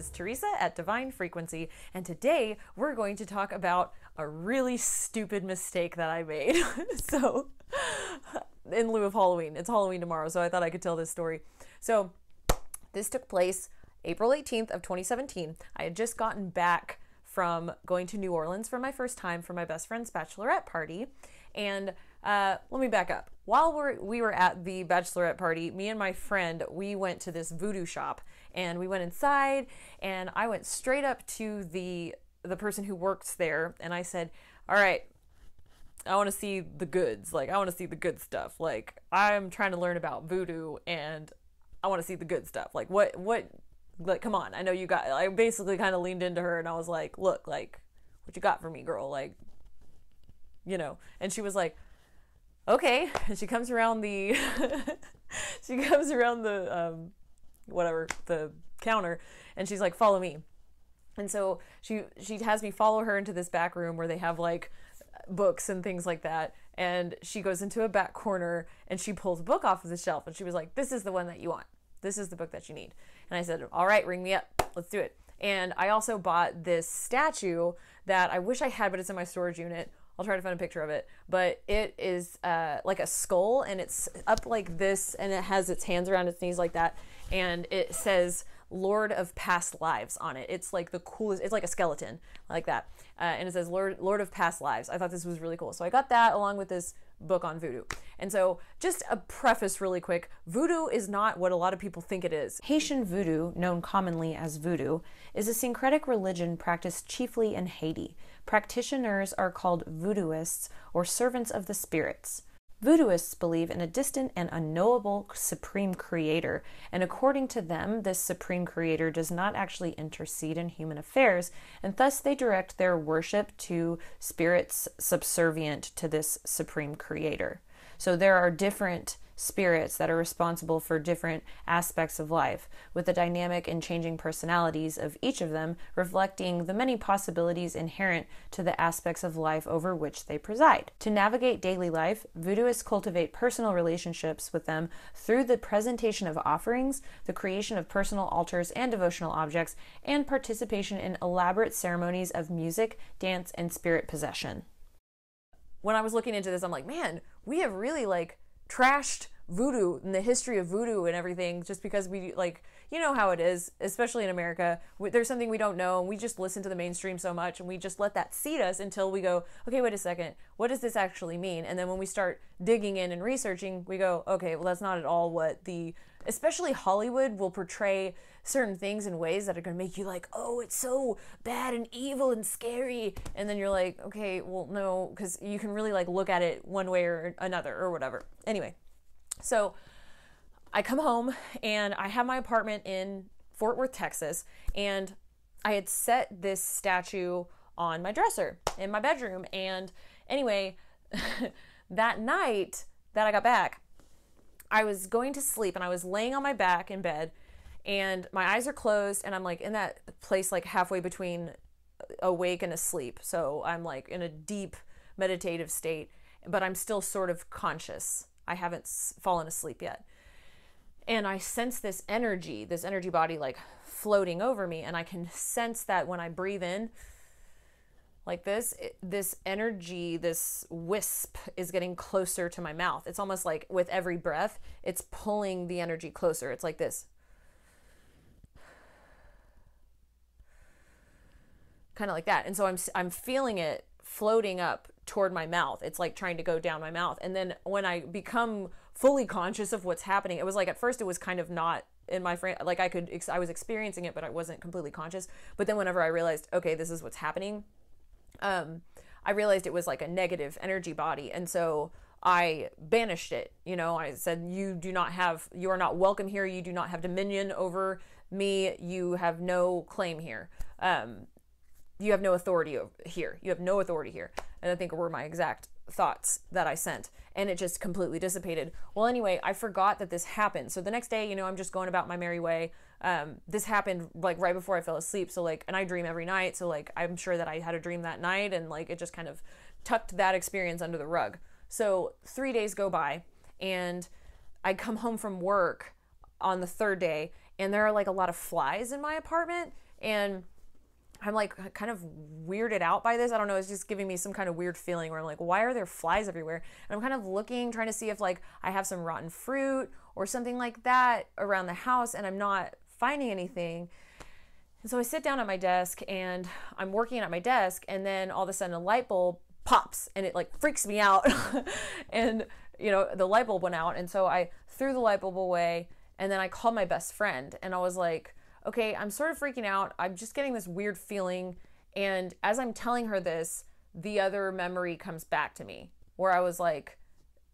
is Teresa at Divine Frequency, and today we're going to talk about a really stupid mistake that I made. So, in lieu of Halloween, it's Halloween tomorrow, so I thought I could tell this story. So, this took place April 18th of 2017. I had just gotten back from going to New Orleans for my first time for my best friend's bachelorette party, and let me back up. While we were at the bachelorette party, me and my friend, we went to this voodoo shop, and we went inside, and I went straight up to the person who works there, and I said, all right, I want to see the goods. Like, I want to see the good stuff. Like, I'm trying to learn about voodoo, and I want to see the good stuff. Like, what, like, come on. I know you got, I basically kind of leaned into her, and I was like, look, like, what you got for me, girl? Like, you know, and she was like, okay. And she comes around the whatever, the counter, and she's like, follow me. And so she has me follow her into this back room where they have like books and things like that, and she goes into a back corner and she pulls a book off of the shelf, and she was like, this is the one that you want, this is the book that you need. And I said, all right, ring me up, let's do it. And I also bought this statue that I wish I had, but it's in my storage unit. I'll try to find a picture of it, but it is like a skull, and it's up like this, and it has its hands around its knees like that, and it says Lord of Past Lives on it. It's like the coolest, it's like a skeleton like that, and it says Lord of Past Lives. I thought this was really cool, so I got that along with this book on voodoo. And so just a preface really quick, voodoo is not what a lot of people think it is. Haitian voodoo, known commonly as voodoo, is a syncretic religion practiced chiefly in Haiti. Practitioners are called voodooists, or servants of the spirits. Voodooists believe in a distant and unknowable supreme creator, and according to them, this supreme creator does not actually intercede in human affairs, and thus they direct their worship to spirits subservient to this supreme creator. So there are different spirits that are responsible for different aspects of life, with the dynamic and changing personalities of each of them reflecting the many possibilities inherent to the aspects of life over which they preside. To navigate daily life, voodooists cultivate personal relationships with them through the presentation of offerings, the creation of personal altars and devotional objects, and participation in elaborate ceremonies of music, dance, and spirit possession. When I was looking into this, I'm like, man, we have really like trashed voodoo and the history of voodoo and everything, just because we, like, you know how it is, especially in America. There's something we don't know, and we just listen to the mainstream so much, and we just let that seed us until we go, okay, wait a second, what does this actually mean? And then when we start digging in and researching, we go, okay, well, that's not at all what especially Hollywood will portray certain things in ways that are going to make you like, oh, it's so bad and evil and scary. And then you're like, okay, well, no, because you can really like look at it one way or another or whatever. Anyway, so I come home and I have my apartment in Fort Worth, Texas, and I had set this statue on my dresser in my bedroom. And anyway, that night that I got back, I was going to sleep, and I was laying on my back in bed, and my eyes are closed, and I'm like in that place like halfway between awake and asleep. So I'm like in a deep meditative state, but I'm still sort of conscious. I haven't fallen asleep yet. And I sense this energy body like floating over me, and I can sense that when I breathe in like this energy, this wisp is getting closer to my mouth. It's almost like with every breath, it's pulling the energy closer. It's like this. Kind of like that. And so I'm feeling it floating up toward my mouth. It's like trying to go down my mouth. And then when I become fully conscious of what's happening, it was like at first it was kind of not in my frame. Like I was experiencing it, but I wasn't completely conscious. But then whenever I realized, okay, this is what's happening, I realized it was like a negative energy body. And so I banished it. You know, I said, you are not welcome here. You do not have dominion over me. You have no claim here. You have no authority here. You have no authority here. And I think were my exact thoughts that I sent. And it just completely dissipated. Well, anyway, I forgot that this happened. So the next day, you know, I'm just going about my merry way. This happened like right before I fell asleep. So like, and I dream every night. So like, I'm sure that I had a dream that night, and like, it just kind of tucked that experience under the rug. So 3 days go by, and I come home from work on the third day, and there are like a lot of flies in my apartment. And I'm like kind of weirded out by this. I don't know. It's just giving me some kind of weird feeling where I'm like, why are there flies everywhere? And I'm kind of looking, trying to see if like I have some rotten fruit or something like that around the house, and I'm not finding anything. And so I sit down at my desk and I'm working at my desk, and then all of a sudden a light bulb pops and it like freaks me out. And you know, the light bulb went out, and so I threw the light bulb away, and then I called my best friend and I was like, okay, I'm sort of freaking out. I'm just getting this weird feeling. And as I'm telling her this, the other memory comes back to me where I was like,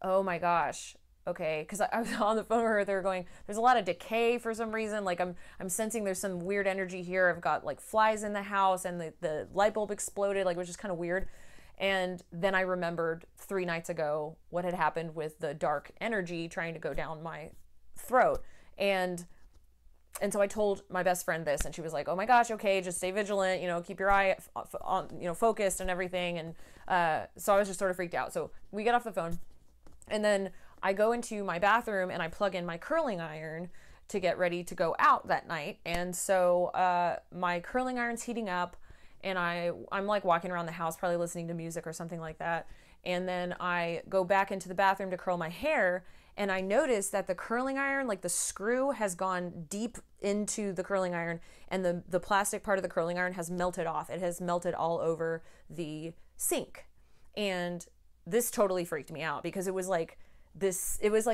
oh my gosh, okay. Because I was on the phone with her, they were going, there's a lot of decay for some reason. Like I'm sensing there's some weird energy here. I've got like flies in the house, and the light bulb exploded. Like it was just kind of weird. And then I remembered 3 nights ago what had happened with the dark energy trying to go down my throat. And so I told my best friend this, and she was like, oh my gosh, okay, just stay vigilant, you know, keep your eye on, you know, focused and everything. And so I was just sort of freaked out. So we get off the phone, and then I go into my bathroom and I plug in my curling iron to get ready to go out that night. And so my curling iron's heating up, and I'm like walking around the house, probably listening to music or something like that. And then I go back into the bathroom to curl my hair, and I noticed that the curling iron, like the screw has gone deep into the curling iron, and the plastic part of the curling iron has melted off. It has melted all over the sink. And this totally freaked me out because it was like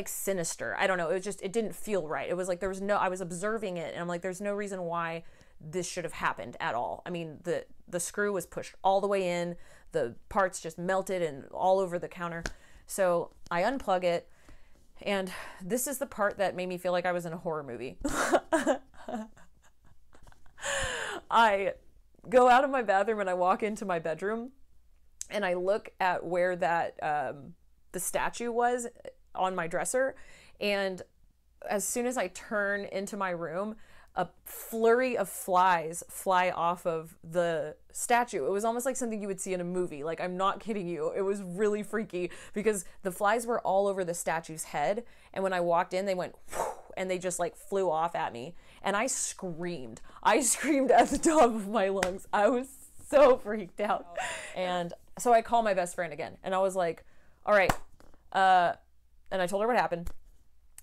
sinister. I don't know. It didn't feel right. It was like I was observing it, and I'm like, there's no reason why this should have happened at all. I mean, the screw was pushed all the way in, the parts just melted and all over the counter. So I unplug it, and this is the part that made me feel like I was in a horror movie. I go out of my bathroom and I walk into my bedroom, and I look at where that the statue was on my dresser, and as soon as I turn into my room, a flurry of flies fly off of the statue. It was almost like something you would see in a movie. Like, I'm not kidding you. It was really freaky because the flies were all over the statue's head. And when I walked in, they went whoosh, and they just like flew off at me. And I screamed. I screamed at the top of my lungs. I was so freaked out. And so I called my best friend again, and I was like, all right. And I told her what happened.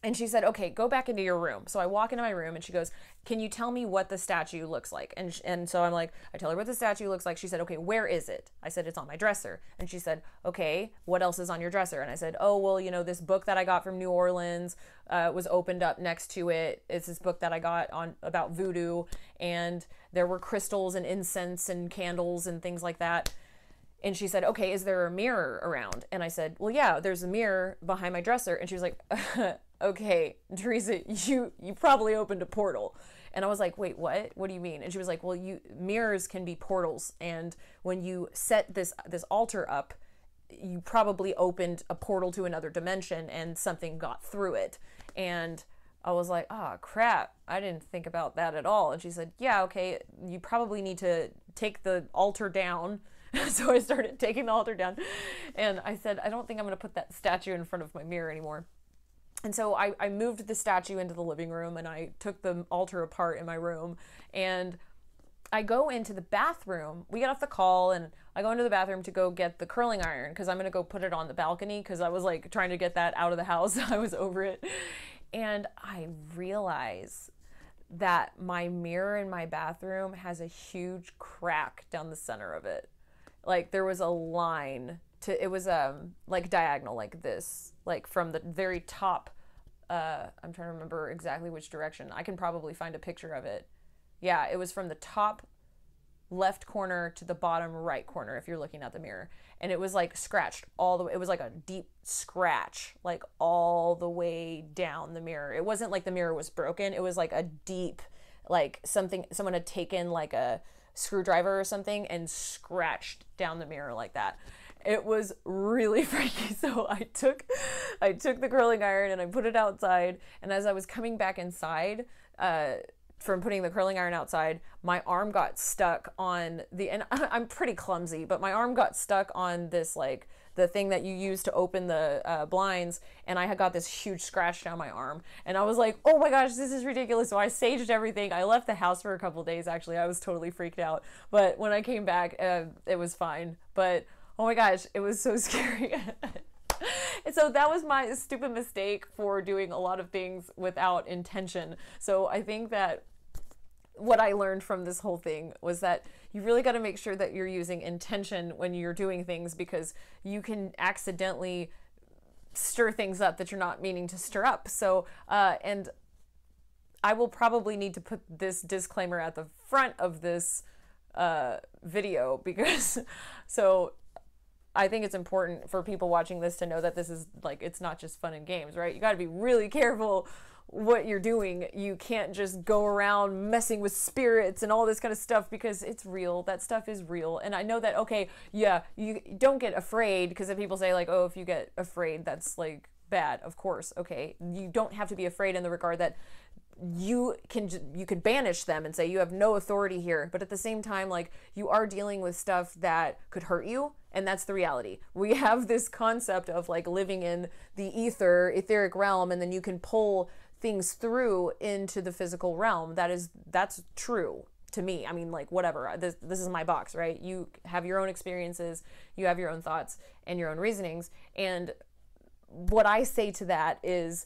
And she said, okay, go back into your room. So I walk into my room, and she goes, can you tell me what the statue looks like? And so I'm like, I tell her what the statue looks like. She said, okay, where is it? I said, it's on my dresser. And she said, okay, what else is on your dresser? And I said, oh, well, you know, this book that I got from New Orleans was opened up next to it. It's this book that I got about voodoo, and there were crystals and incense and candles and things like that. And she said, okay, is there a mirror around? And I said, well, yeah, there's a mirror behind my dresser. And she was like, okay, Teresa, you probably opened a portal. And I was like, wait, what? What do you mean? And she was like, well, mirrors can be portals. And when you set this altar up, you probably opened a portal to another dimension and something got through it. And I was like, oh, crap. I didn't think about that at all. And she said, yeah, okay, you probably need to take the altar down. So I started taking the altar down, and I said, I don't think I'm going to put that statue in front of my mirror anymore. And so I moved the statue into the living room, and I took the altar apart in my room, and I go into the bathroom. We get off the call, and I go into the bathroom to go get the curling iron because I'm going to go put it on the balcony because I was like trying to get that out of the house. I was over it. And I realize that my mirror in my bathroom has a huge crack down the center of it. Like there was a line it was like diagonal like this, like from the very top. I'm trying to remember exactly which direction. I can probably find a picture of it. Yeah, it was from the top left corner to the bottom right corner if you're looking at the mirror. And it was like scratched all the way. It was like a deep scratch, like all the way down the mirror. It wasn't like the mirror was broken. It was like a deep, like someone had taken like a screwdriver or something and scratched down the mirror like that. It was really freaky. So I took the curling iron and I put it outside, and as I was coming back inside, from putting the curling iron outside, my arm got stuck on and I'm pretty clumsy, but my arm got stuck on this, like, the thing that you use to open the blinds, and I had got this huge scratch down my arm, and I was like, oh my gosh, this is ridiculous. So I saged everything. I left the house for a couple days, actually. I was totally freaked out, but when I came back, it was fine. But oh my gosh, it was so scary. And so that was my stupid mistake for doing a lot of things without intention. So I think that what I learned from this whole thing was that you really got to make sure that you're using intention when you're doing things, because you can accidentally stir things up that you're not meaning to stir up. So, and I will probably need to put this disclaimer at the front of this video, because so I think it's important for people watching this to know that this is, like, it's not just fun and games, right? You got to be really careful what you're doing. You can't just go around messing with spirits and all this kind of stuff, because it's real. That stuff is real. And I know that, okay, yeah, you don't get afraid, because if people say, like, oh, if you get afraid, that's, like, bad. Of course, okay. You don't have to be afraid in the regard that you could banish them and say you have no authority here, but at the same time, like, you are dealing with stuff that could hurt you, and that's the reality. We have this concept of, like, living in the etheric realm, and then you can pull things through into the physical realm. That's true to me. I mean, like, whatever, this is my box, right? You have your own experiences, you have your own thoughts and your own reasonings, and what I say to that is,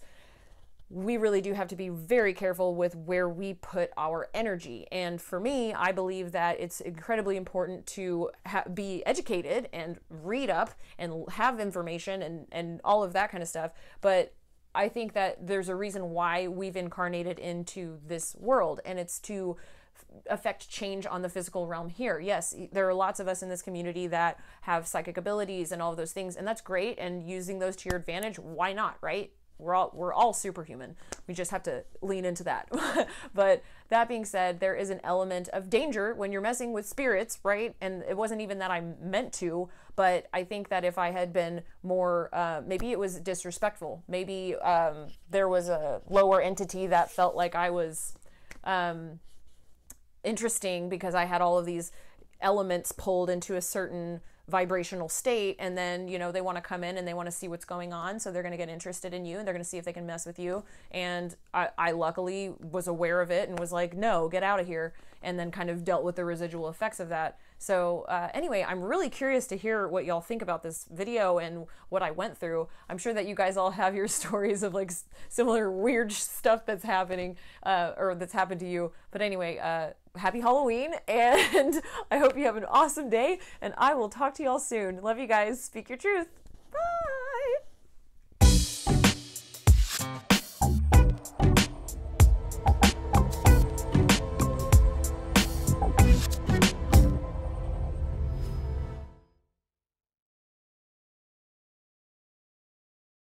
we really do have to be very careful with where we put our energy. And for me, I believe that it's incredibly important to be educated and read up and have information and all of that kind of stuff. But I think that there's a reason why we've incarnated into this world, and it's to affect change on the physical realm here. Yes, there are lots of us in this community that have psychic abilities and all of those things, and that's great, and using those to your advantage, why not, right? We're all superhuman. We just have to lean into that. But that being said, there is an element of danger when you're messing with spirits, right? And it wasn't even that I meant to, but I think that if I had been more, maybe it was disrespectful. Maybe there was a lower entity that felt like I was interesting because I had all of these elements pulled into a certain vibrational state, and then, you know, they want to come in and they want to see what's going on, so they're going to get interested in you and they're going to see if they can mess with you. And I luckily was aware of it and was like, no, get out of here, and then kind of dealt with the residual effects of that. So anyway, I'm really curious to hear what y'all think about this video and what I went through. I'm sure that you guys all have your stories of, like, similar weird stuff that's happening or that's happened to you. But anyway, happy Halloween, and I hope you have an awesome day, and I will talk to y'all soon. Love you guys. Speak your truth. Bye.